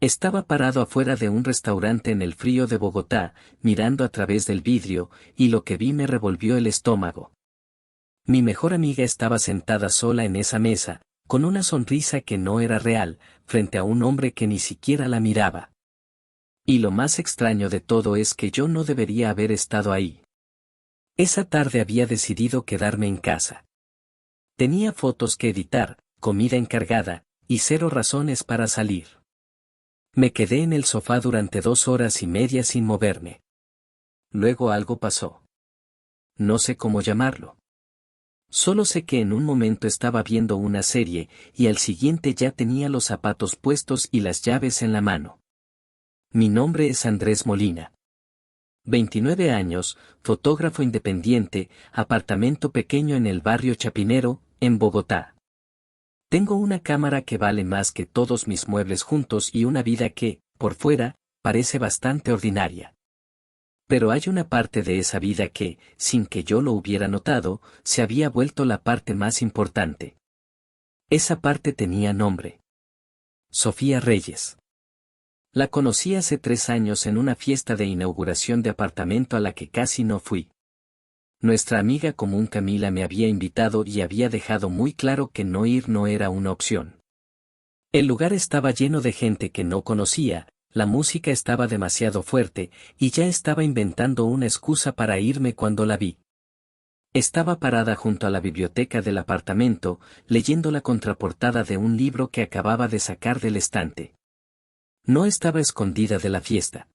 Estaba parado afuera de un restaurante en el frío de Bogotá, mirando a través del vidrio, y lo que vi me revolvió el estómago. Mi mejor amiga estaba sentada sola en esa mesa, con una sonrisa que no era real, frente a un hombre que ni siquiera la miraba. Y lo más extraño de todo es que yo no debería haber estado ahí. Esa tarde había decidido quedarme en casa. Tenía fotos que editar, comida encargada, y 0 razones para salir. Me quedé en el sofá durante 2 horas y media sin moverme. Luego algo pasó. No sé cómo llamarlo. Solo sé que en un momento estaba viendo una serie, y al siguiente ya tenía los zapatos puestos y las llaves en la mano. Mi nombre es Andrés Molina. 29 años, fotógrafo independiente, apartamento pequeño en el barrio Chapinero, en Bogotá. Tengo una cámara que vale más que todos mis muebles juntos y una vida que, por fuera, parece bastante ordinaria. Pero hay una parte de esa vida que, sin que yo lo hubiera notado, se había vuelto la parte más importante. Esa parte tenía nombre. Sofía Reyes. La conocí hace 3 años en una fiesta de inauguración de apartamento a la que casi no fui. Nuestra amiga común Camila me había invitado y había dejado muy claro que no ir no era una opción. El lugar estaba lleno de gente que no conocía, la música estaba demasiado fuerte, y ya estaba inventando una excusa para irme cuando la vi. Estaba parada junto a la biblioteca del apartamento, leyendo la contraportada de un libro que acababa de sacar del estante. No estaba escondida de la fiesta.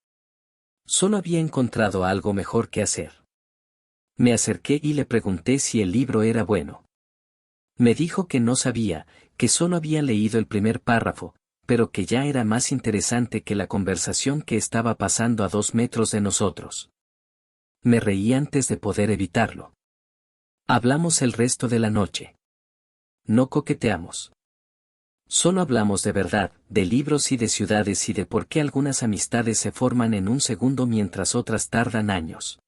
Solo había encontrado algo mejor que hacer. Me acerqué y le pregunté si el libro era bueno. Me dijo que no sabía, que solo había leído el primer párrafo, pero que ya era más interesante que la conversación que estaba pasando a 2 metros de nosotros. Me reí antes de poder evitarlo. Hablamos el resto de la noche. No coqueteamos. Solo hablamos de verdad, de libros y de ciudades y de por qué algunas amistades se forman en un segundo mientras otras tardan años.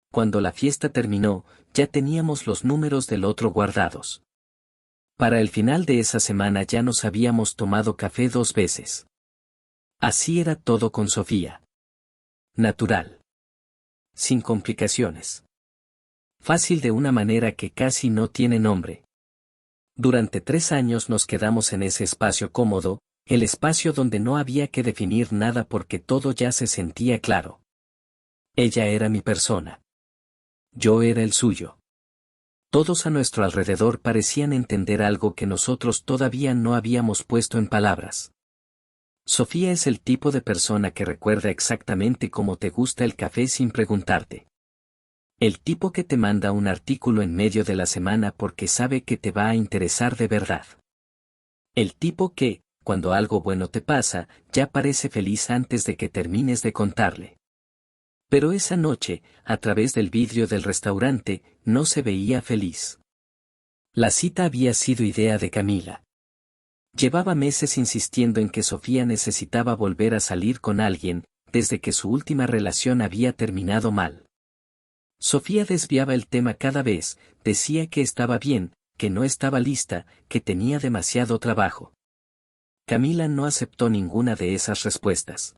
Cuando la fiesta terminó, ya teníamos los números del otro guardados. Para el final de esa semana ya nos habíamos tomado café 2 veces. Así era todo con Sofía. Natural. Sin complicaciones. Fácil de una manera que casi no tiene nombre. Durante 3 años nos quedamos en ese espacio cómodo, el espacio donde no había que definir nada porque todo ya se sentía claro. Ella era mi persona. Yo era el suyo. Todos a nuestro alrededor parecían entender algo que nosotros todavía no habíamos puesto en palabras. Sofía es el tipo de persona que recuerda exactamente cómo te gusta el café sin preguntarte. El tipo que te manda un artículo en medio de la semana porque sabe que te va a interesar de verdad. El tipo que, cuando algo bueno te pasa, ya parece feliz antes de que termines de contarle. Pero esa noche, a través del vidrio del restaurante, no se veía feliz. La cita había sido idea de Camila. Llevaba meses insistiendo en que Sofía necesitaba volver a salir con alguien, desde que su última relación había terminado mal. Sofía desviaba el tema cada vez, decía que estaba bien, que no estaba lista, que tenía demasiado trabajo. Camila no aceptó ninguna de esas respuestas.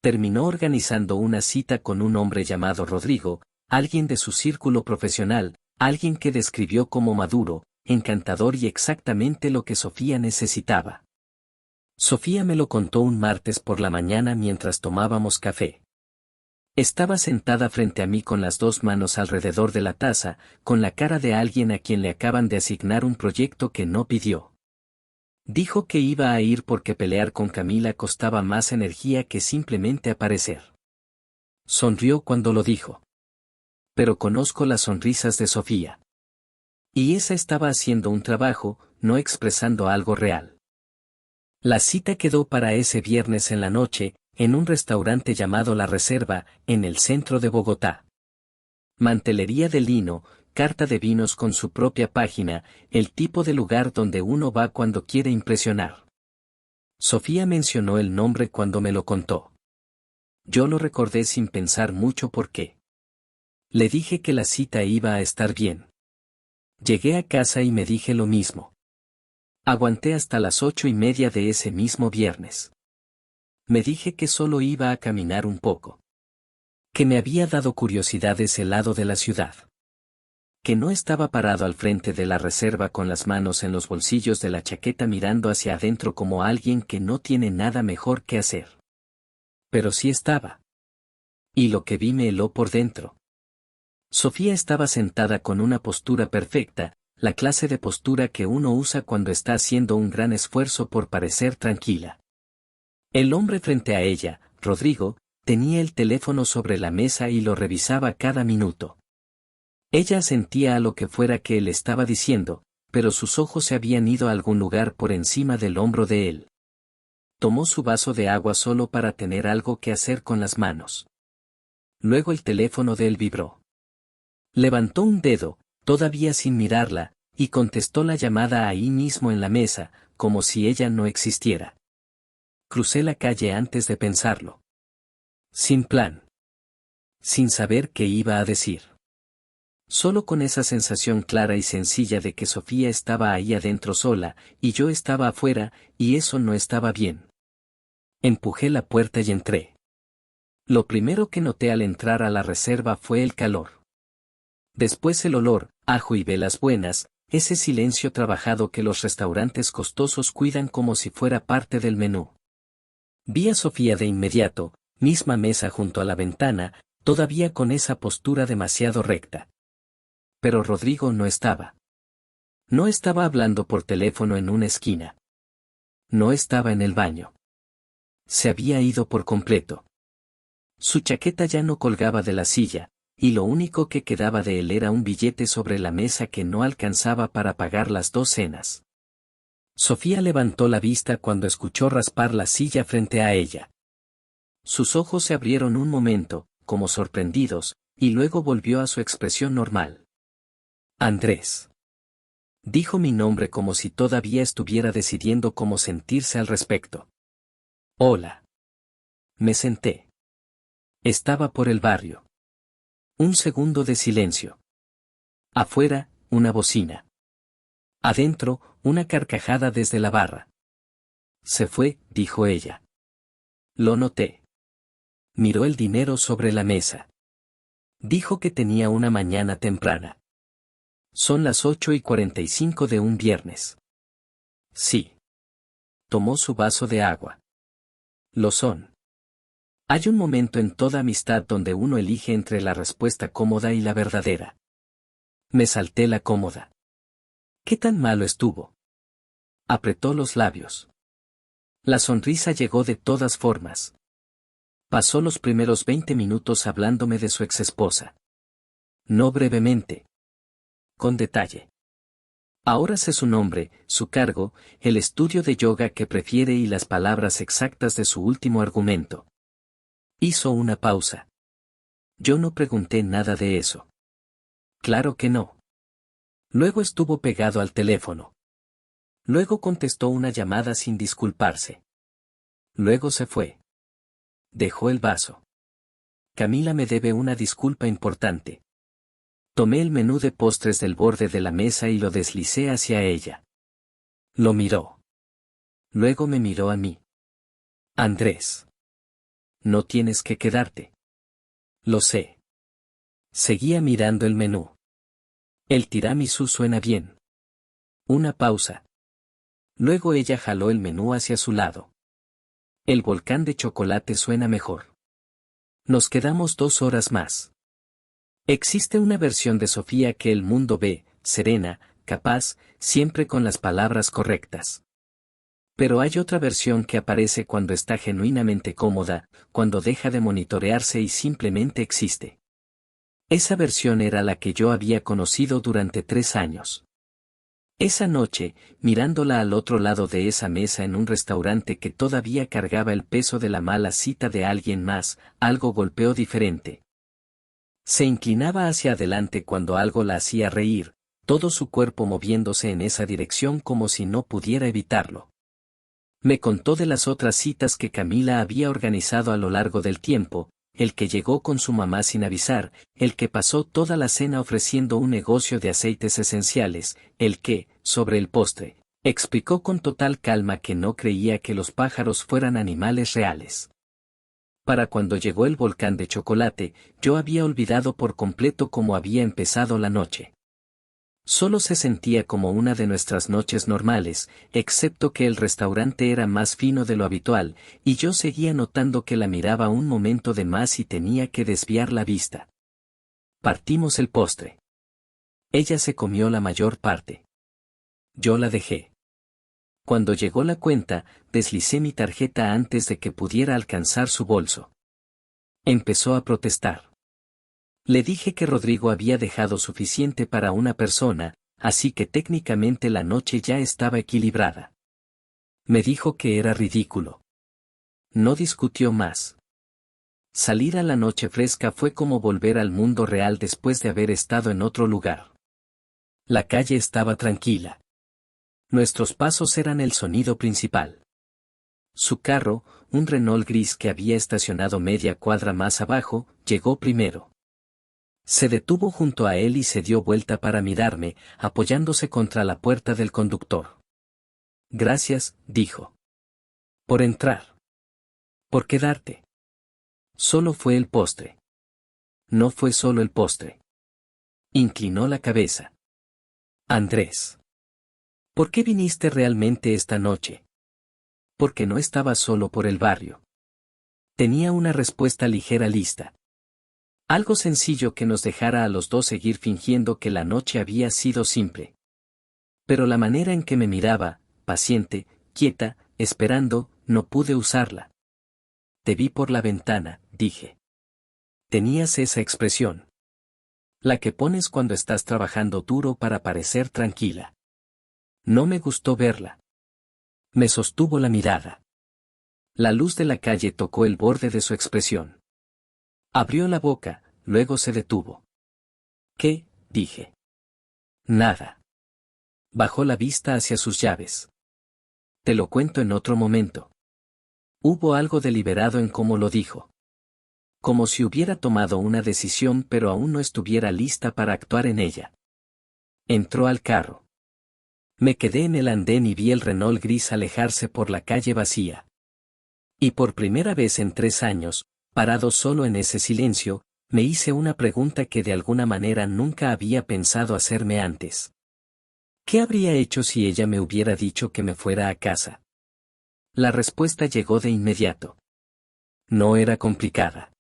Terminó organizando una cita con un hombre llamado Rodrigo, alguien de su círculo profesional, alguien que describió como maduro, encantador y exactamente lo que Sofía necesitaba. Sofía me lo contó un martes por la mañana mientras tomábamos café. Estaba sentada frente a mí con las 2 manos alrededor de la taza, con la cara de alguien a quien le acaban de asignar un proyecto que no pidió. Dijo que iba a ir porque pelear con Camila costaba más energía que simplemente aparecer. Sonrió cuando lo dijo. Pero conozco las sonrisas de Sofía. Y esa estaba haciendo un trabajo, no expresando algo real. La cita quedó para ese viernes en la noche, en un restaurante llamado La Reserva, en el centro de Bogotá. Mantelería de lino, carta de vinos con su propia página, el tipo de lugar donde uno va cuando quiere impresionar. Sofía mencionó el nombre cuando me lo contó. Yo lo recordé sin pensar mucho por qué. Le dije que la cita iba a estar bien. Llegué a casa y me dije lo mismo. Aguanté hasta las 8:30 de ese mismo viernes. Me dije que solo iba a caminar un poco. Que me había dado curiosidad ese lado de la ciudad. Que no estaba parado al frente de la reserva con las manos en los bolsillos de la chaqueta mirando hacia adentro como alguien que no tiene nada mejor que hacer. Pero sí estaba. Y lo que vi me heló por dentro. Sofía estaba sentada con una postura perfecta, la clase de postura que uno usa cuando está haciendo un gran esfuerzo por parecer tranquila. El hombre frente a ella, Rodrigo, tenía el teléfono sobre la mesa y lo revisaba cada minuto. Ella asentía a lo que fuera que él estaba diciendo, pero sus ojos se habían ido a algún lugar por encima del hombro de él. Tomó su vaso de agua solo para tener algo que hacer con las manos. Luego el teléfono de él vibró. Levantó un dedo, todavía sin mirarla, y contestó la llamada ahí mismo en la mesa, como si ella no existiera. Crucé la calle antes de pensarlo. Sin plan. Sin saber qué iba a decir. Solo con esa sensación clara y sencilla de que Sofía estaba ahí adentro sola, y yo estaba afuera, y eso no estaba bien. Empujé la puerta y entré. Lo primero que noté al entrar a la reserva fue el calor. Después el olor, ajo y velas buenas, ese silencio trabajado que los restaurantes costosos cuidan como si fuera parte del menú. Vi a Sofía de inmediato, misma mesa junto a la ventana, todavía con esa postura demasiado recta. Pero Rodrigo no estaba. No estaba hablando por teléfono en una esquina. No estaba en el baño. Se había ido por completo. Su chaqueta ya no colgaba de la silla, y lo único que quedaba de él era un billete sobre la mesa que no alcanzaba para pagar las 2 cenas. Sofía levantó la vista cuando escuchó raspar la silla frente a ella. Sus ojos se abrieron un momento, como sorprendidos, y luego volvió a su expresión normal. Andrés. Dijo mi nombre como si todavía estuviera decidiendo cómo sentirse al respecto. Hola. Me senté. Estaba por el barrio. Un segundo de silencio. Afuera, una bocina. Adentro, una carcajada desde la barra. Se fue, dijo ella. Lo noté. Miró el dinero sobre la mesa. Dijo que tenía una mañana temprana. Son las 8:45 de un viernes. Sí. Tomó su vaso de agua. Lo son. Hay un momento en toda amistad donde uno elige entre la respuesta cómoda y la verdadera. Me salté la cómoda. ¿Qué tan malo estuvo? Apretó los labios. La sonrisa llegó de todas formas. Pasó los primeros 20 minutos hablándome de su exesposa. No brevemente. Con detalle. Ahora sé su nombre, su cargo, el estudio de yoga que prefiere y las palabras exactas de su último argumento. Hizo una pausa. Yo no pregunté nada de eso. Claro que no. Luego estuvo pegado al teléfono. Luego contestó una llamada sin disculparse. Luego se fue. Dejó el vaso. Camila me debe una disculpa importante. Tomé el menú de postres del borde de la mesa y lo deslicé hacia ella. Lo miró. Luego me miró a mí. Andrés. No tienes que quedarte. Lo sé. Seguía mirando el menú. El tiramisú suena bien. Una pausa. Luego ella jaló el menú hacia su lado. El volcán de chocolate suena mejor. Nos quedamos 2 horas más. Existe una versión de Sofía que el mundo ve, serena, capaz, siempre con las palabras correctas. Pero hay otra versión que aparece cuando está genuinamente cómoda, cuando deja de monitorearse y simplemente existe. Esa versión era la que yo había conocido durante 3 años. Esa noche, mirándola al otro lado de esa mesa en un restaurante que todavía cargaba el peso de la mala cita de alguien más, algo golpeó diferente. Se inclinaba hacia adelante cuando algo la hacía reír, todo su cuerpo moviéndose en esa dirección como si no pudiera evitarlo. Me contó de las otras citas que Camila había organizado a lo largo del tiempo, el que llegó con su mamá sin avisar, el que pasó toda la cena ofreciendo un negocio de aceites esenciales, el que, sobre el postre, Explicó con total calma que no creía que los pájaros fueran animales reales. Para cuando llegó el volcán de chocolate, yo había olvidado por completo cómo había empezado la noche. Solo se sentía como una de nuestras noches normales, excepto que el restaurante era más fino de lo habitual, y yo seguía notando que la miraba un momento de más y tenía que desviar la vista. Partimos el postre. Ella se comió la mayor parte. Yo la dejé. Cuando llegó la cuenta, deslicé mi tarjeta antes de que pudiera alcanzar su bolso. Empezó a protestar. Le dije que Rodrigo había dejado suficiente para una persona, así que técnicamente la noche ya estaba equilibrada. Me dijo que era ridículo. No discutió más. Salir a la noche fresca fue como volver al mundo real después de haber estado en otro lugar. La calle estaba tranquila. Nuestros pasos eran el sonido principal. Su carro, un Renault gris que había estacionado media cuadra más abajo, llegó primero. Se detuvo junto a él y se dio vuelta para mirarme, apoyándose contra la puerta del conductor. Gracias, dijo. Por entrar. Por quedarte. Solo fue el postre. No fue solo el postre. Inclinó la cabeza. Andrés. ¿Por qué viniste realmente esta noche? Porque no estaba solo por el barrio. Tenía una respuesta ligera lista. Algo sencillo que nos dejara a los dos seguir fingiendo que la noche había sido simple. Pero la manera en que me miraba, paciente, quieta, esperando, no pude usarla. Te vi por la ventana, dije. Tenías esa expresión. La que pones cuando estás trabajando duro para parecer tranquila. No me gustó verla. Me sostuvo la mirada. La luz de la calle tocó el borde de su expresión. Abrió la boca, luego se detuvo. ¿Qué? Dije. Nada. Bajó la vista hacia sus llaves. Te lo cuento en otro momento. Hubo algo deliberado en cómo lo dijo. Como si hubiera tomado una decisión pero aún no estuviera lista para actuar en ella. Entró al carro. Me quedé en el andén y vi el Renault gris alejarse por la calle vacía. Y por primera vez en 3 años, parado solo en ese silencio, me hice una pregunta que de alguna manera nunca había pensado hacerme antes. ¿Qué habría hecho si ella me hubiera dicho que me fuera a casa? La respuesta llegó de inmediato. No era complicada.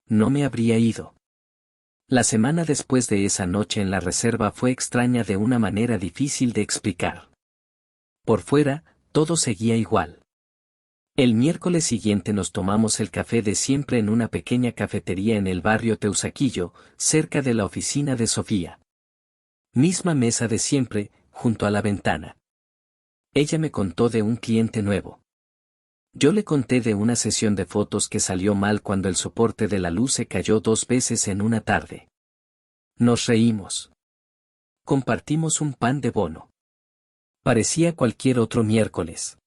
No me habría ido. La semana después de esa noche en la reserva fue extraña de una manera difícil de explicar. Por fuera, todo seguía igual. El miércoles siguiente nos tomamos el café de siempre en una pequeña cafetería en el barrio Teusaquillo, cerca de la oficina de Sofía. Misma mesa de siempre, junto a la ventana. Ella me contó de un cliente nuevo. Yo le conté de una sesión de fotos que salió mal cuando el soporte de la luz se cayó 2 veces en una tarde. Nos reímos. Compartimos un pan de bono. Parecía cualquier otro miércoles.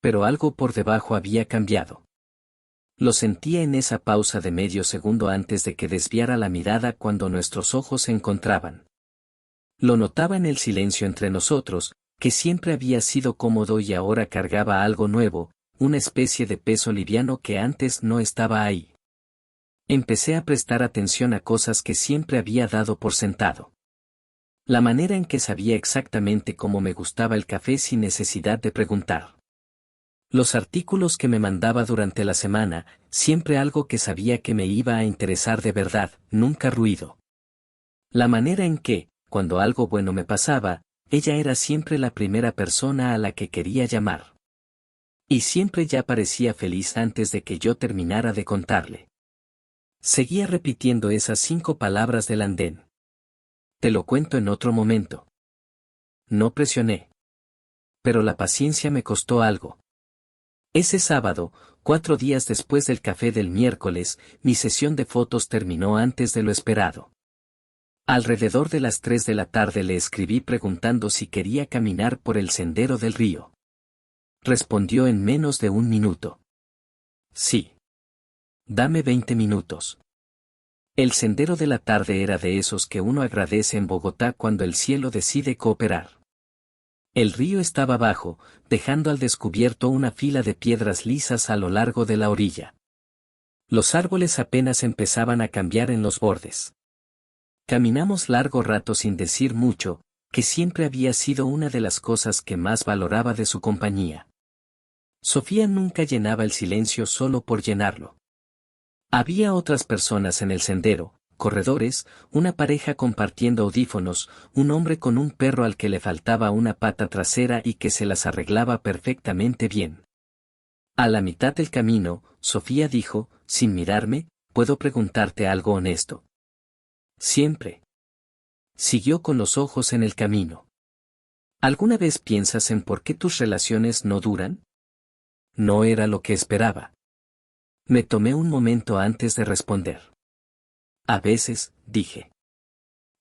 Pero algo por debajo había cambiado. Lo sentía en esa pausa de medio segundo antes de que desviara la mirada cuando nuestros ojos se encontraban. Lo notaba en el silencio entre nosotros, que siempre había sido cómodo y ahora cargaba algo nuevo, una especie de peso liviano que antes no estaba ahí. Empecé a prestar atención a cosas que siempre había dado por sentado. La manera en que sabía exactamente cómo me gustaba el café sin necesidad de preguntar. Los artículos que me mandaba durante la semana, siempre algo que sabía que me iba a interesar de verdad, nunca ruido. La manera en que, cuando algo bueno me pasaba, ella era siempre la primera persona a la que quería llamar. Y siempre ya parecía feliz antes de que yo terminara de contarle. Seguía repitiendo esas 5 palabras del andén. Te lo cuento en otro momento. No presioné. Pero la paciencia me costó algo. Ese sábado, 4 días después del café del miércoles, mi sesión de fotos terminó antes de lo esperado. Alrededor de las 3 de la tarde le escribí preguntando si quería caminar por el sendero del río. Respondió en menos de 1 minuto. Sí. Dame 20 minutos. El sendero de la tarde era de esos que uno agradece en Bogotá cuando el cielo decide cooperar. El río estaba bajo, dejando al descubierto una fila de piedras lisas a lo largo de la orilla. Los árboles apenas empezaban a cambiar en los bordes. Caminamos largo rato sin decir mucho, que siempre había sido una de las cosas que más valoraba de su compañía. Sofía nunca llenaba el silencio solo por llenarlo. Había otras personas en el sendero, corredores, una pareja compartiendo audífonos, un hombre con un perro al que le faltaba una pata trasera y que se las arreglaba perfectamente bien. A la mitad del camino, Sofía dijo, sin mirarme, ¿puedo preguntarte algo honesto? Siempre. Siguió con los ojos en el camino. ¿Alguna vez piensas en por qué tus relaciones no duran? No era lo que esperaba. Me tomé un momento antes de responder. A veces, dije.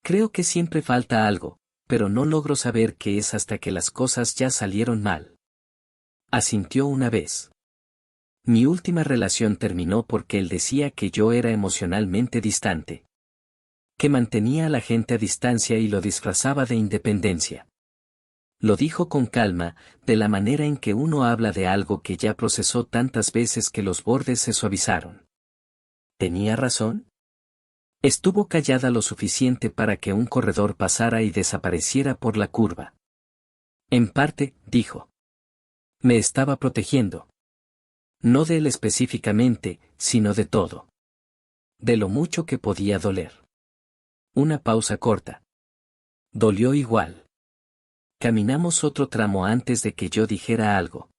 Creo que siempre falta algo, pero no logro saber qué es hasta que las cosas ya salieron mal. Asintió una vez. Mi última relación terminó porque él decía que yo era emocionalmente distante. Que mantenía a la gente a distancia y lo disfrazaba de independencia. Lo dijo con calma, de la manera en que uno habla de algo que ya procesó tantas veces que los bordes se suavizaron. ¿Tenía razón? Estuvo callada lo suficiente para que un corredor pasara y desapareciera por la curva. En parte, dijo. Me estaba protegiendo. No de él específicamente, sino de todo. De lo mucho que podía doler. Una pausa corta. Dolió igual. Caminamos otro tramo antes de que yo dijera algo.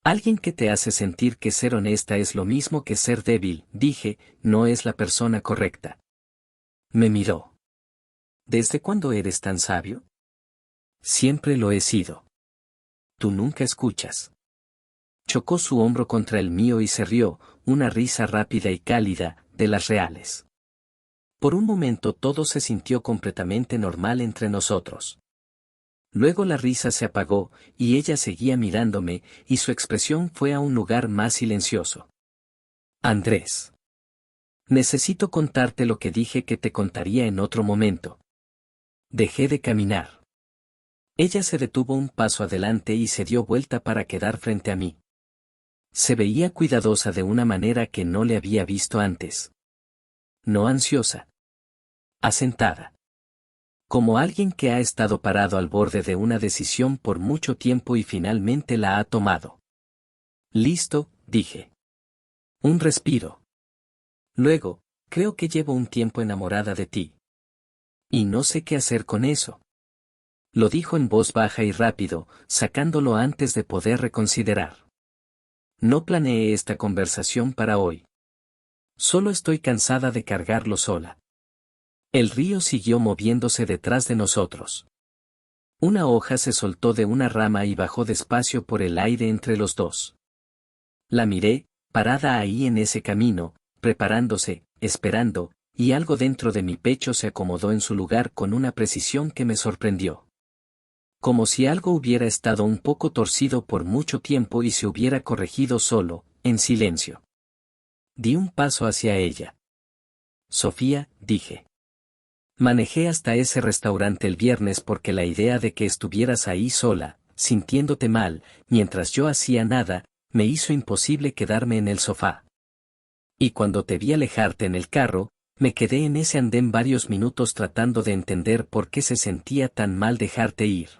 Alguien que te hace sentir que ser honesta es lo mismo que ser débil, dije, no es la persona correcta. Me miró. ¿Desde cuándo eres tan sabio? Siempre lo he sido. Tú nunca escuchas. Chocó su hombro contra el mío y se rió, una risa rápida y cálida, de las reales. Por un momento todo se sintió completamente normal entre nosotros. Luego la risa se apagó, y ella seguía mirándome, y su expresión fue a un lugar más silencioso. Andrés. Necesito contarte lo que dije que te contaría en otro momento. Dejé de caminar. Ella se detuvo un paso adelante y se dio vuelta para quedar frente a mí. Se veía cuidadosa de una manera que no le había visto antes. No ansiosa. Asentada. Como alguien que ha estado parado al borde de una decisión por mucho tiempo y finalmente la ha tomado. Listo, dije. Un respiro. Luego, creo que llevo un tiempo enamorada de ti. Y no sé qué hacer con eso. Lo dijo en voz baja y rápido, sacándolo antes de poder reconsiderar. No planeé esta conversación para hoy. Solo estoy cansada de cargarlo sola. El río siguió moviéndose detrás de nosotros. Una hoja se soltó de una rama y bajó despacio por el aire entre los dos. La miré, parada ahí en ese camino, preparándose, esperando, y algo dentro de mi pecho se acomodó en su lugar con una precisión que me sorprendió. Como si algo hubiera estado un poco torcido por mucho tiempo y se hubiera corregido solo, en silencio. Di un paso hacia ella. Sofía, dije. Manejé hasta ese restaurante el viernes porque la idea de que estuvieras ahí sola, sintiéndote mal, mientras yo hacía nada, me hizo imposible quedarme en el sofá. Y cuando te vi alejarte en el carro, me quedé en ese andén varios minutos tratando de entender por qué se sentía tan mal dejarte ir.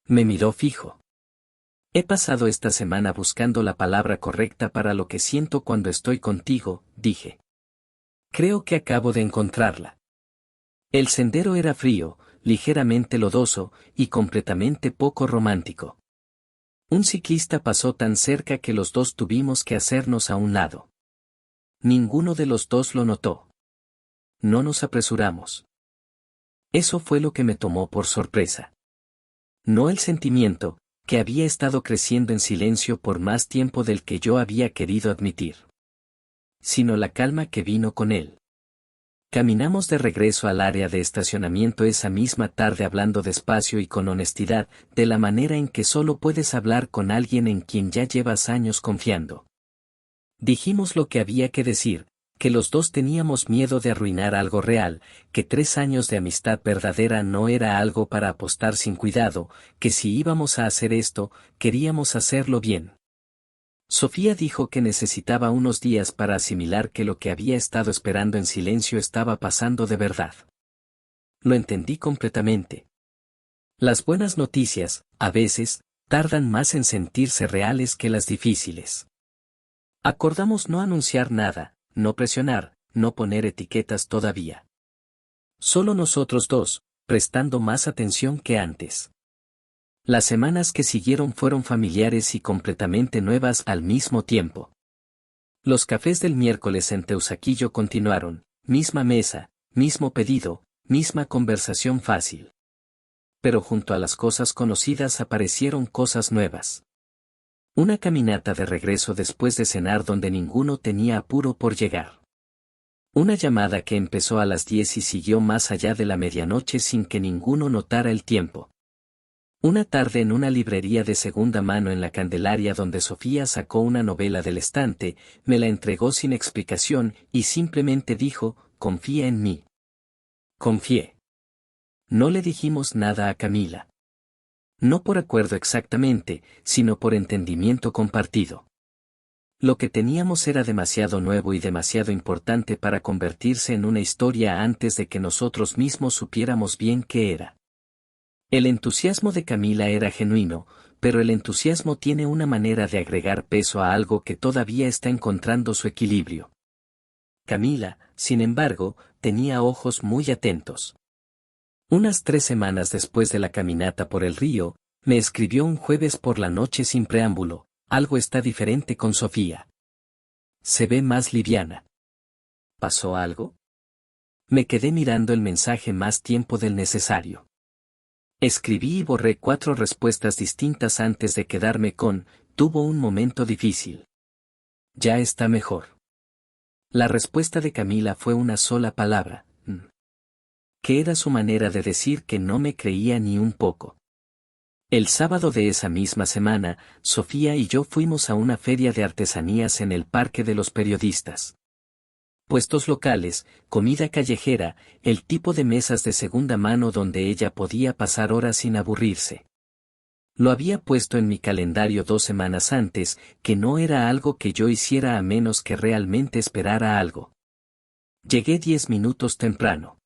Me miró fijo. He pasado esta semana buscando la palabra correcta para lo que siento cuando estoy contigo, dije. Creo que acabo de encontrarla. El sendero era frío, ligeramente lodoso, y completamente poco romántico. Un ciclista pasó tan cerca que los dos tuvimos que hacernos a un lado. Ninguno de los dos lo notó. No nos apresuramos. Eso fue lo que me tomó por sorpresa. No el sentimiento, que había estado creciendo en silencio por más tiempo del que yo había querido admitir. Sino la calma que vino con él. Caminamos de regreso al área de estacionamiento esa misma tarde hablando despacio y con honestidad, de la manera en que solo puedes hablar con alguien en quien ya llevas años confiando. Dijimos lo que había que decir, Que los dos teníamos miedo de arruinar algo real, que 3 años de amistad verdadera no era algo para apostar sin cuidado, que si íbamos a hacer esto, queríamos hacerlo bien. Sofía dijo que necesitaba unos días para asimilar que lo que había estado esperando en silencio estaba pasando de verdad. Lo entendí completamente. Las buenas noticias, a veces, tardan más en sentirse reales que las difíciles. Acordamos no anunciar nada, no presionar, no poner etiquetas todavía. Solo nosotros dos, prestando más atención que antes. Las semanas que siguieron fueron familiares y completamente nuevas al mismo tiempo. Los cafés del miércoles en Teusaquillo continuaron, misma mesa, mismo pedido, misma conversación fácil. Pero junto a las cosas conocidas aparecieron cosas nuevas. Una caminata de regreso después de cenar donde ninguno tenía apuro por llegar. Una llamada que empezó a las 10 y siguió más allá de la medianoche sin que ninguno notara el tiempo. Una tarde en una librería de segunda mano en la Candelaria donde Sofía sacó una novela del estante, me la entregó sin explicación y simplemente dijo, confía en mí. Confié. No le dijimos nada a Camila. No por acuerdo exactamente, sino por entendimiento compartido. Lo que teníamos era demasiado nuevo y demasiado importante para convertirse en una historia antes de que nosotros mismos supiéramos bien qué era. El entusiasmo de Camila era genuino, pero el entusiasmo tiene una manera de agregar peso a algo que todavía está encontrando su equilibrio. Camila, sin embargo, tenía ojos muy atentos. Unas 3 semanas después de la caminata por el río, me escribió un jueves por la noche sin preámbulo, algo está diferente con Sofía. Se ve más liviana. ¿Pasó algo? Me quedé mirando el mensaje más tiempo del necesario. Escribí y borré 4 respuestas distintas antes de quedarme con, tuvo un momento difícil. Ya está mejor. La respuesta de Camila fue una sola palabra, que era su manera de decir que no me creía ni un poco. El sábado de esa misma semana, Sofía y yo fuimos a una feria de artesanías en el Parque de los Periodistas. Puestos locales, comida callejera, el tipo de mesas de segunda mano donde ella podía pasar horas sin aburrirse. Lo había puesto en mi calendario 2 semanas antes, que no era algo que yo hiciera a menos que realmente esperara algo. Llegué 10 minutos temprano.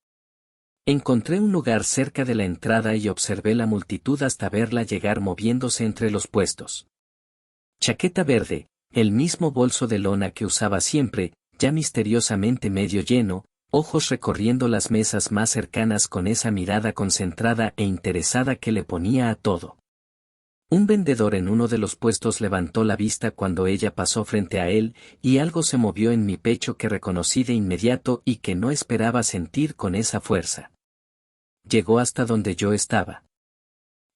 Encontré un lugar cerca de la entrada y observé la multitud hasta verla llegar moviéndose entre los puestos. Chaqueta verde, el mismo bolso de lona que usaba siempre, ya misteriosamente medio lleno, ojos recorriendo las mesas más cercanas con esa mirada concentrada e interesada que le ponía a todo. Un vendedor en uno de los puestos levantó la vista cuando ella pasó frente a él, y algo se movió en mi pecho que reconocí de inmediato y que no esperaba sentir con esa fuerza. Llegó hasta donde yo estaba.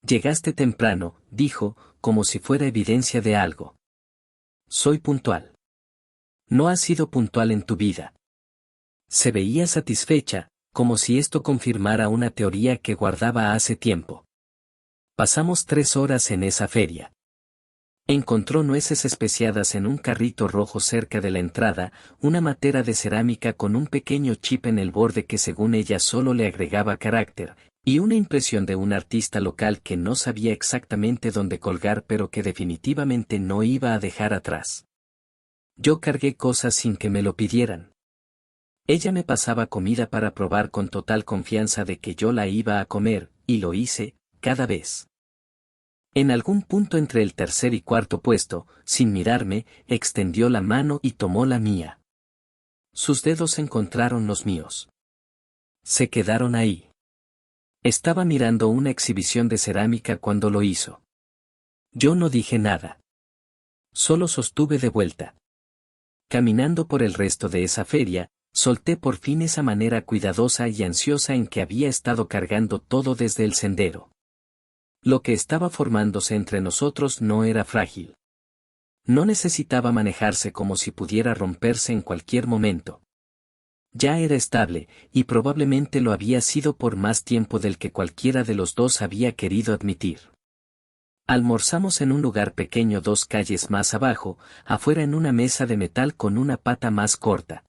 Llegaste temprano, dijo, como si fuera evidencia de algo. Soy puntual. No has sido puntual en tu vida. Se veía satisfecha, como si esto confirmara una teoría que guardaba hace tiempo. Pasamos 3 horas en esa feria. Encontró nueces especiadas en un carrito rojo cerca de la entrada, una matera de cerámica con un pequeño chip en el borde que según ella solo le agregaba carácter, y una impresión de un artista local que no sabía exactamente dónde colgar pero que definitivamente no iba a dejar atrás. Yo cargué cosas sin que me lo pidieran. Ella me pasaba comida para probar con total confianza de que yo la iba a comer, y lo hice, cada vez. En algún punto entre el tercer y cuarto puesto, sin mirarme, extendió la mano y tomó la mía. Sus dedos encontraron los míos. Se quedaron ahí. Estaba mirando una exhibición de cerámica cuando lo hizo. Yo no dije nada. Solo sostuve de vuelta. Caminando por el resto de esa feria, solté por fin esa manera cuidadosa y ansiosa en que había estado cargando todo desde el sendero. Lo que estaba formándose entre nosotros no era frágil. No necesitaba manejarse como si pudiera romperse en cualquier momento. Ya era estable, y probablemente lo había sido por más tiempo del que cualquiera de los dos había querido admitir. Almorzamos en un lugar pequeño 2 calles más abajo, afuera en una mesa de metal con una pata más corta.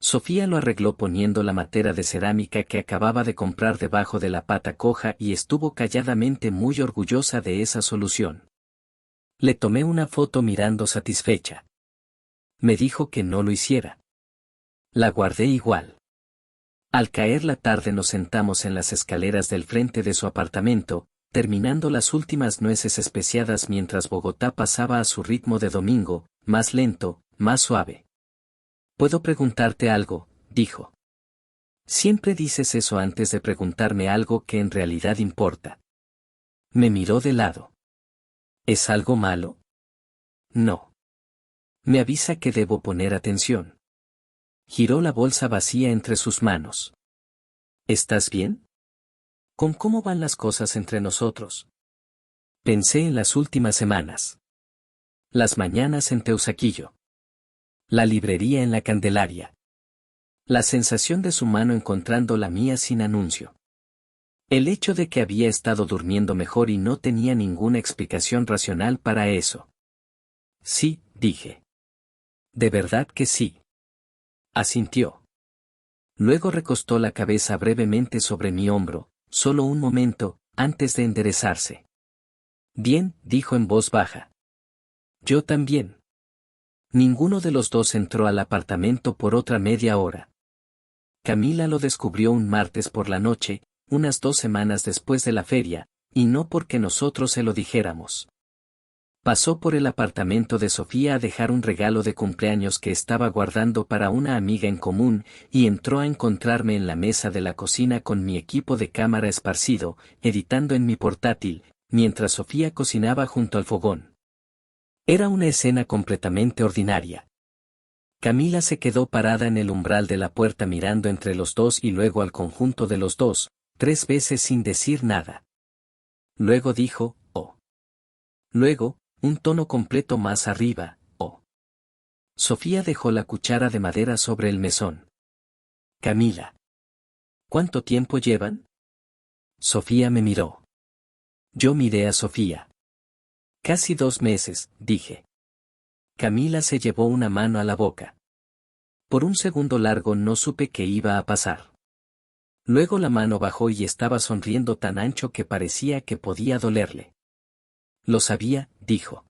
Sofía lo arregló poniendo la matera de cerámica que acababa de comprar debajo de la pata coja y estuvo calladamente muy orgullosa de esa solución. Le tomé una foto mirando satisfecha. Me dijo que no lo hiciera. La guardé igual. Al caer la tarde nos sentamos en las escaleras del frente de su apartamento, terminando las últimas nueces especiadas mientras Bogotá pasaba a su ritmo de domingo, más lento, más suave. «¿Puedo preguntarte algo?», dijo. «Siempre dices eso antes de preguntarme algo que en realidad importa». Me miró de lado. «¿Es algo malo?». «No. Me avisa que debo poner atención». Giró la bolsa vacía entre sus manos. «¿Estás bien? ¿Con cómo van las cosas entre nosotros?». Pensé en las últimas semanas. Las mañanas en Teusaquillo. La librería en la Candelaria. La sensación de su mano encontrando la mía sin anuncio. El hecho de que había estado durmiendo mejor y no tenía ninguna explicación racional para eso. «Sí», dije. «De verdad que sí». Asintió. Luego recostó la cabeza brevemente sobre mi hombro, solo un momento, antes de enderezarse. «Bien», dijo en voz baja. «Yo también». Ninguno de los dos entró al apartamento por otra media hora. Camila lo descubrió un martes por la noche, unas 2 semanas después de la feria, y no porque nosotros se lo dijéramos. Pasó por el apartamento de Sofía a dejar un regalo de cumpleaños que estaba guardando para una amiga en común, y entró a encontrarme en la mesa de la cocina con mi equipo de cámara esparcido, editando en mi portátil, mientras Sofía cocinaba junto al fogón. Era una escena completamente ordinaria. Camila se quedó parada en el umbral de la puerta mirando entre los dos y luego al conjunto de los dos, 3 veces sin decir nada. Luego dijo, «Oh». Luego, un tono completo más arriba, «Oh». Sofía dejó la cuchara de madera sobre el mesón. «Camila. ¿Cuánto tiempo llevan?». Sofía me miró. Yo miré a Sofía. «Casi 2 meses», dije. Camila se llevó una mano a la boca. Por un segundo largo no supe qué iba a pasar. Luego la mano bajó y estaba sonriendo tan ancho que parecía que podía dolerle. «Lo sabía», dijo.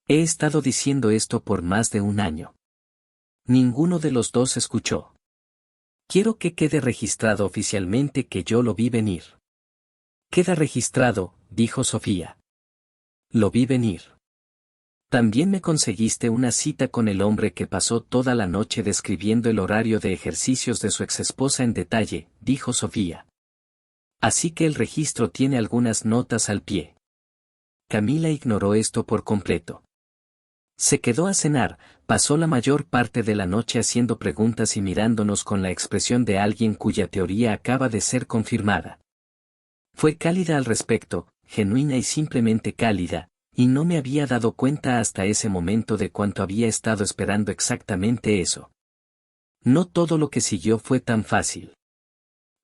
«He estado diciendo esto por más de 1 año». Ninguno de los dos escuchó. «Quiero que quede registrado oficialmente que yo lo vi venir». «Queda registrado», dijo Sofía. «Lo vi venir». «También me conseguiste una cita con el hombre que pasó toda la noche describiendo el horario de ejercicios de su exesposa en detalle», dijo Sofía. «Así que el registro tiene algunas notas al pie». Camila ignoró esto por completo. Se quedó a cenar, pasó la mayor parte de la noche haciendo preguntas y mirándonos con la expresión de alguien cuya teoría acaba de ser confirmada. Fue cálida al respecto, genuina y simplemente cálida, y no me había dado cuenta hasta ese momento de cuánto había estado esperando exactamente eso. No todo lo que siguió fue tan fácil.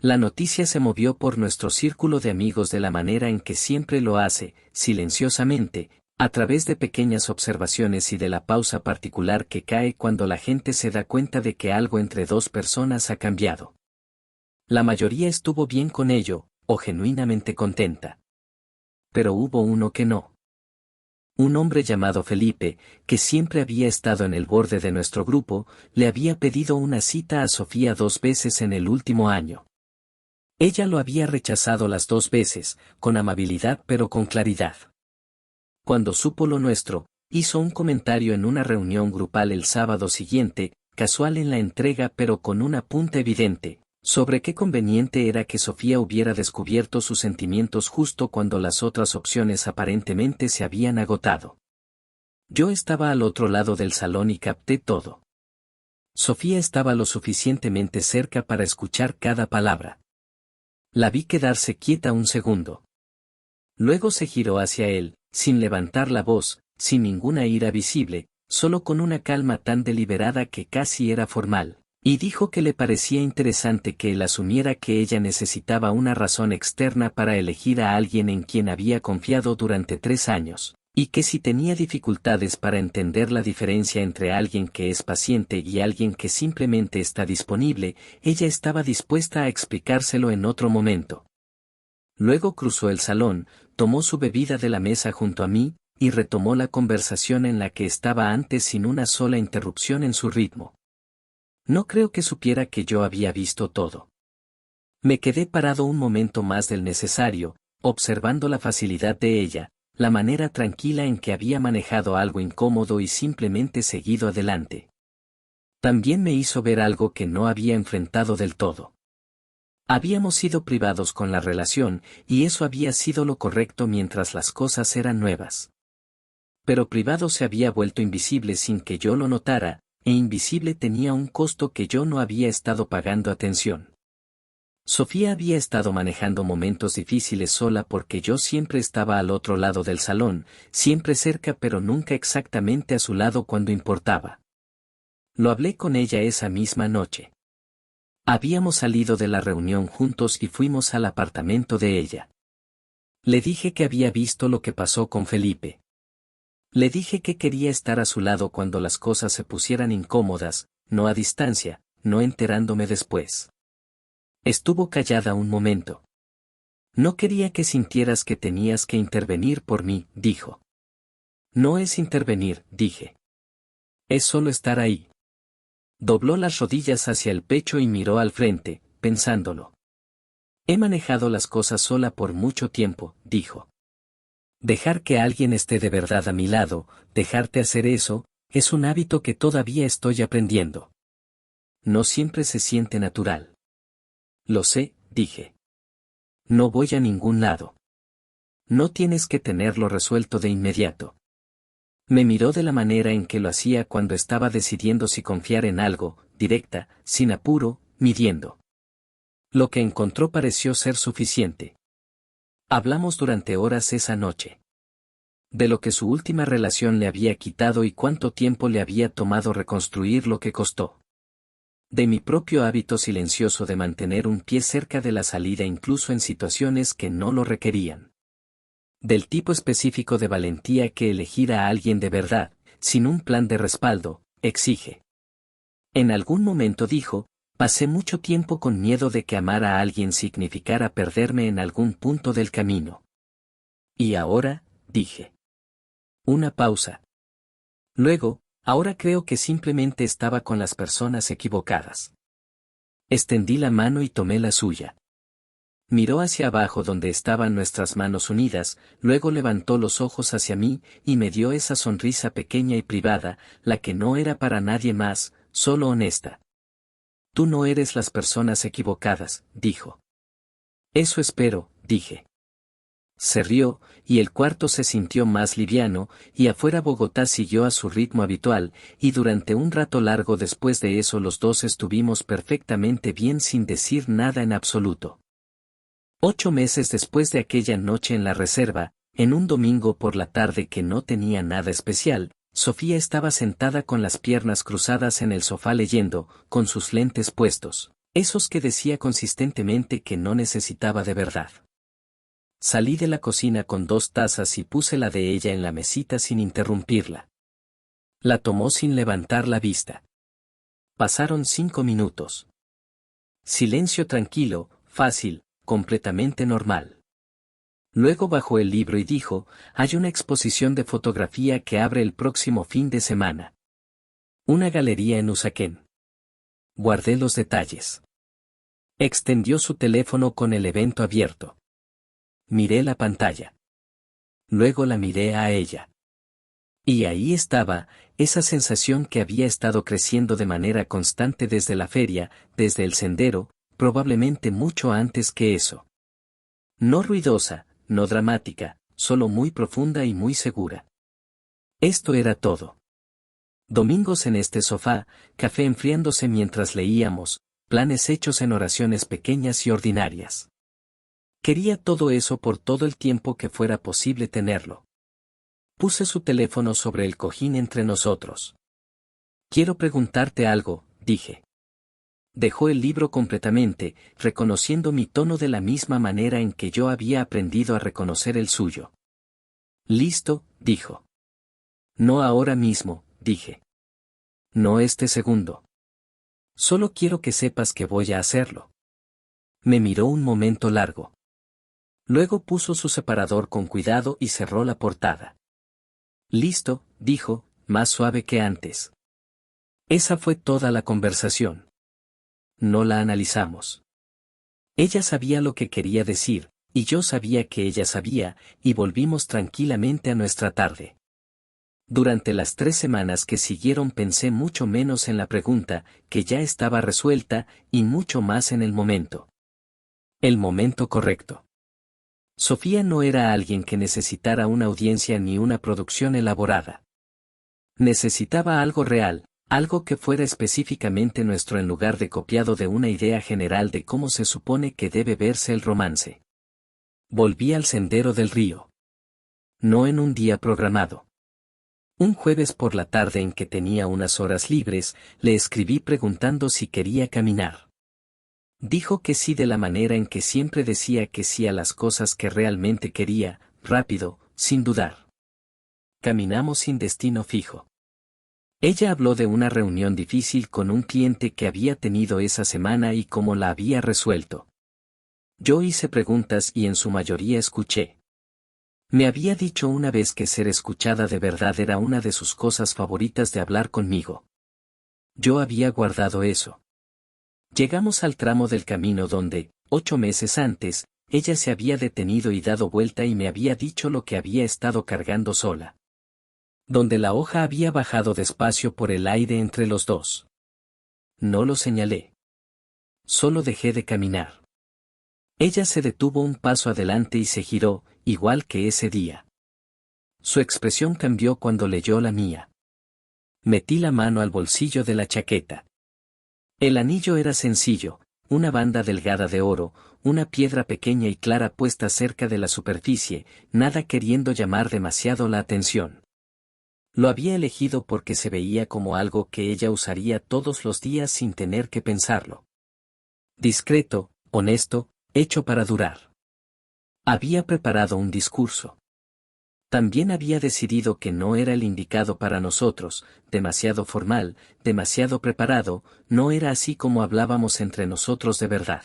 La noticia se movió por nuestro círculo de amigos de la manera en que siempre lo hace, silenciosamente, a través de pequeñas observaciones y de la pausa particular que cae cuando la gente se da cuenta de que algo entre 2 personas ha cambiado. La mayoría estuvo bien con ello, o genuinamente contenta. Pero hubo uno que no. Un hombre llamado Felipe, que siempre había estado en el borde de nuestro grupo, le había pedido una cita a Sofía 2 veces en el último año. Ella lo había rechazado las 2 veces, con amabilidad pero con claridad. Cuando supo lo nuestro, hizo un comentario en una reunión grupal el sábado siguiente, casual en la entrega pero con una punta evidente, sobre qué conveniente era que Sofía hubiera descubierto sus sentimientos justo cuando las otras opciones aparentemente se habían agotado. Yo estaba al otro lado del salón y capté todo. Sofía estaba lo suficientemente cerca para escuchar cada palabra. La vi quedarse quieta un segundo. Luego se giró hacia él, sin levantar la voz, sin ninguna ira visible, solo con una calma tan deliberada que casi era formal, y dijo que le parecía interesante que él asumiera que ella necesitaba una razón externa para elegir a alguien en quien había confiado durante 3 años, Y que si tenía dificultades para entender la diferencia entre alguien que es paciente y alguien que simplemente está disponible, ella estaba dispuesta a explicárselo en otro momento. Luego cruzó el salón, tomó su bebida de la mesa junto a mí, y retomó la conversación en la que estaba antes sin una sola interrupción en su ritmo. No creo que supiera que yo había visto todo. Me quedé parado un momento más del necesario, observando la facilidad de ella, la manera tranquila en que había manejado algo incómodo y simplemente seguido adelante. También me hizo ver algo que no había enfrentado del todo. Habíamos sido privados con la relación, y eso había sido lo correcto mientras las cosas eran nuevas. Pero privado se había vuelto invisible sin que yo lo notara, e invisible tenía un costo que yo no había estado pagando atención. Sofía había estado manejando momentos difíciles sola porque yo siempre estaba al otro lado del salón, siempre cerca pero nunca exactamente a su lado cuando importaba. Lo hablé con ella esa misma noche. Habíamos salido de la reunión juntos y fuimos al apartamento de ella. Le dije que había visto lo que pasó con Felipe. Le dije que quería estar a su lado cuando las cosas se pusieran incómodas, no a distancia, no enterándome después. Estuvo callada un momento. No quería que sintieras que tenías que intervenir por mí, dijo. No es intervenir, dije. Es solo estar ahí. Dobló las rodillas hacia el pecho y miró al frente, pensándolo. He manejado las cosas sola por mucho tiempo, dijo. Dejar que alguien esté de verdad a mi lado, dejarte hacer eso, es un hábito que todavía estoy aprendiendo. No siempre se siente natural. Lo sé, dije. No voy a ningún lado. No tienes que tenerlo resuelto de inmediato. Me miró de la manera en que lo hacía cuando estaba decidiendo si confiar en algo, directa, sin apuro, midiendo. Lo que encontró pareció ser suficiente. Hablamos durante horas esa noche. De lo que su última relación le había quitado y cuánto tiempo le había tomado reconstruir lo que costó. De mi propio hábito silencioso de mantener un pie cerca de la salida incluso en situaciones que no lo requerían. Del tipo específico de valentía que elegir a alguien de verdad, sin un plan de respaldo, exige. En algún momento dijo, pasé mucho tiempo con miedo de que amar a alguien significara perderme en algún punto del camino. Y ahora, dije. Una pausa. Luego, ahora creo que simplemente estaba con las personas equivocadas. Extendí la mano y tomé la suya. Miró hacia abajo donde estaban nuestras manos unidas, luego levantó los ojos hacia mí y me dio esa sonrisa pequeña y privada, la que no era para nadie más, solo honesta. Tú no eres las personas equivocadas, dijo. Eso espero, dije. Se rió, y el cuarto se sintió más liviano, y afuera Bogotá siguió a su ritmo habitual, y durante un rato largo después de eso los dos estuvimos perfectamente bien sin decir nada en absoluto. 8 meses después de aquella noche en la reserva, en un domingo por la tarde que no tenía nada especial, Sofía estaba sentada con las piernas cruzadas en el sofá leyendo, con sus lentes puestos, esos que decía consistentemente que no necesitaba de verdad. Salí de la cocina con 2 tazas y puse la de ella en la mesita sin interrumpirla. La tomó sin levantar la vista. Pasaron 5 minutos. Silencio tranquilo, fácil, completamente normal. Luego bajó el libro y dijo, hay una exposición de fotografía que abre el próximo fin de semana. Una galería en Usaquén. Guardé los detalles. Extendió su teléfono con el evento abierto. Miré la pantalla. Luego la miré a ella. Y ahí estaba, esa sensación que había estado creciendo de manera constante desde la feria, desde el sendero, probablemente mucho antes que eso. No ruidosa, no dramática, solo muy profunda y muy segura. Esto era todo. Domingos en este sofá, café enfriándose mientras leíamos, planes hechos en oraciones pequeñas y ordinarias. Quería todo eso por todo el tiempo que fuera posible tenerlo. Puse su teléfono sobre el cojín entre nosotros. Quiero preguntarte algo, dije. Dejó el libro completamente, reconociendo mi tono de la misma manera en que yo había aprendido a reconocer el suyo. Listo, dijo. No ahora mismo, dije. No este segundo. Solo quiero que sepas que voy a hacerlo. Me miró un momento largo. Luego puso su separador con cuidado y cerró la portada. Listo, dijo, más suave que antes. Esa fue toda la conversación. No la analizamos. Ella sabía lo que quería decir, y yo sabía que ella sabía, y volvimos tranquilamente a nuestra tarde. Durante las 3 semanas que siguieron pensé mucho menos en la pregunta, que ya estaba resuelta, y mucho más en el momento. El momento correcto. Sofía no era alguien que necesitara una audiencia ni una producción elaborada. Necesitaba algo real, algo que fuera específicamente nuestro en lugar de copiado de una idea general de cómo se supone que debe verse el romance. Volví al sendero del río. No en un día programado. Un jueves por la tarde en que tenía unas horas libres, le escribí preguntando si quería caminar. Dijo que sí de la manera en que siempre decía que sí a las cosas que realmente quería, rápido, sin dudar. Caminamos sin destino fijo. Ella habló de una reunión difícil con un cliente que había tenido esa semana y cómo la había resuelto. Yo hice preguntas y en su mayoría escuché. Me había dicho una vez que ser escuchada de verdad era una de sus cosas favoritas de hablar conmigo. Yo había guardado eso. Llegamos al tramo del camino donde, 8 meses antes, ella se había detenido y dado vuelta y me había dicho lo que había estado cargando sola. Donde la hoja había bajado despacio por el aire entre los dos. No lo señalé. Solo dejé de caminar. Ella se detuvo un paso adelante y se giró, igual que ese día. Su expresión cambió cuando leyó la mía. Metí la mano al bolsillo de la chaqueta. El anillo era sencillo, una banda delgada de oro, una piedra pequeña y clara puesta cerca de la superficie, nada queriendo llamar demasiado la atención. Lo había elegido porque se veía como algo que ella usaría todos los días sin tener que pensarlo. Discreto, honesto, hecho para durar. Había preparado un discurso. También había decidido que no era el indicado para nosotros, demasiado formal, demasiado preparado, no era así como hablábamos entre nosotros de verdad.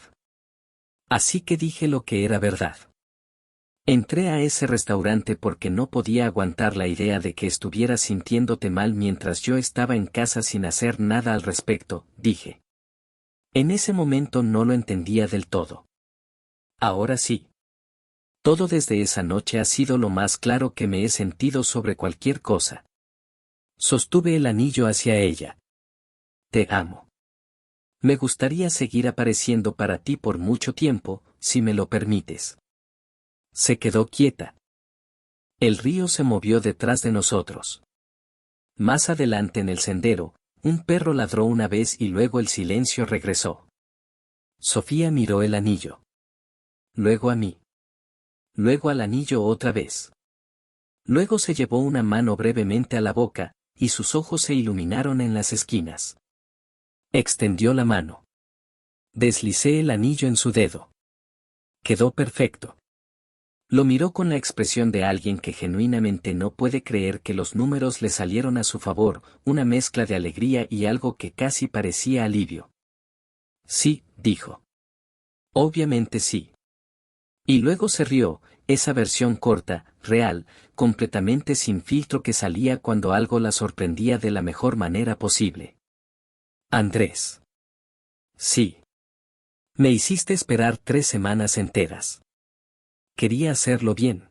Así que dije lo que era verdad. Entré a ese restaurante porque no podía aguantar la idea de que estuvieras sintiéndote mal mientras yo estaba en casa sin hacer nada al respecto, dije. En ese momento no lo entendía del todo. Ahora sí. Todo desde esa noche ha sido lo más claro que me he sentido sobre cualquier cosa. Sostuve el anillo hacia ella. Te amo. Me gustaría seguir apareciendo para ti por mucho tiempo, si me lo permites. Se quedó quieta. El río se movió detrás de nosotros. Más adelante en el sendero, un perro ladró una vez y luego el silencio regresó. Sofía miró el anillo. Luego a mí. Luego al anillo otra vez. Luego se llevó una mano brevemente a la boca, y sus ojos se iluminaron en las esquinas. Extendió la mano. Deslicé el anillo en su dedo. Quedó perfecto. Lo miró con la expresión de alguien que genuinamente no puede creer que los números le salieron a su favor, una mezcla de alegría y algo que casi parecía alivio. Sí, dijo. Obviamente sí. Y luego se rió, esa versión corta, real, completamente sin filtro que salía cuando algo la sorprendía de la mejor manera posible. Andrés. Sí. Me hiciste esperar 3 semanas enteras. Quería hacerlo bien.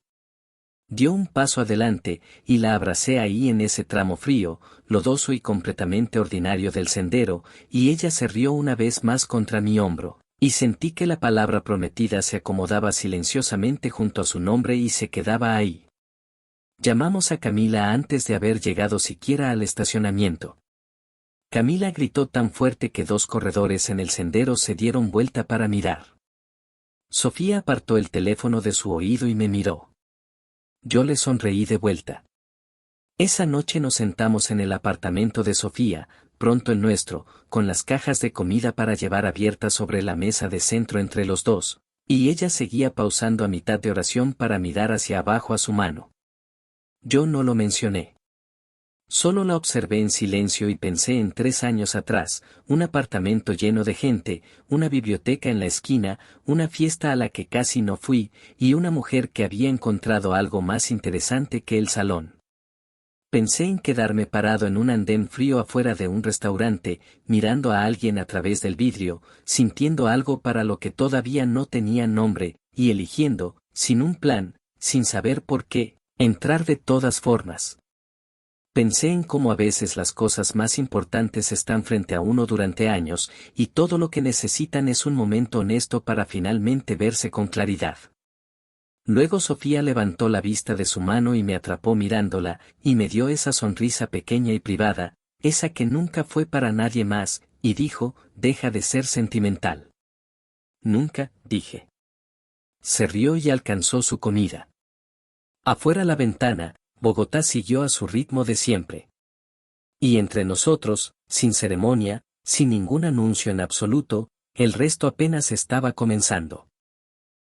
Dio un paso adelante, y la abracé ahí en ese tramo frío, lodoso y completamente ordinario del sendero, y ella se rió una vez más contra mi hombro. Y sentí que la palabra prometida se acomodaba silenciosamente junto a su nombre y se quedaba ahí. Llamamos a Camila antes de haber llegado siquiera al estacionamiento. Camila gritó tan fuerte que 2 corredores en el sendero se dieron vuelta para mirar. Sofía apartó el teléfono de su oído y me miró. Yo le sonreí de vuelta. Esa noche nos sentamos en el apartamento de Sofía, pronto el nuestro, con las cajas de comida para llevar abiertas sobre la mesa de centro entre los dos, y ella seguía pausando a mitad de oración para mirar hacia abajo a su mano. Yo no lo mencioné. Solo la observé en silencio y pensé en 3 años atrás, un apartamento lleno de gente, una biblioteca en la esquina, una fiesta a la que casi no fui, y una mujer que había encontrado algo más interesante que el salón. Pensé en quedarme parado en un andén frío afuera de un restaurante, mirando a alguien a través del vidrio, sintiendo algo para lo que todavía no tenía nombre, y eligiendo, sin un plan, sin saber por qué, entrar de todas formas. Pensé en cómo a veces las cosas más importantes están frente a uno durante años, y todo lo que necesitan es un momento honesto para finalmente verse con claridad. Luego Sofía levantó la vista de su mano y me atrapó mirándola, y me dio esa sonrisa pequeña y privada, esa que nunca fue para nadie más, y dijo, deja de ser sentimental. Nunca, dije. Se rió y alcanzó su comida. Afuera la ventana, Bogotá siguió a su ritmo de siempre. Y entre nosotros, sin ceremonia, sin ningún anuncio en absoluto, el resto apenas estaba comenzando.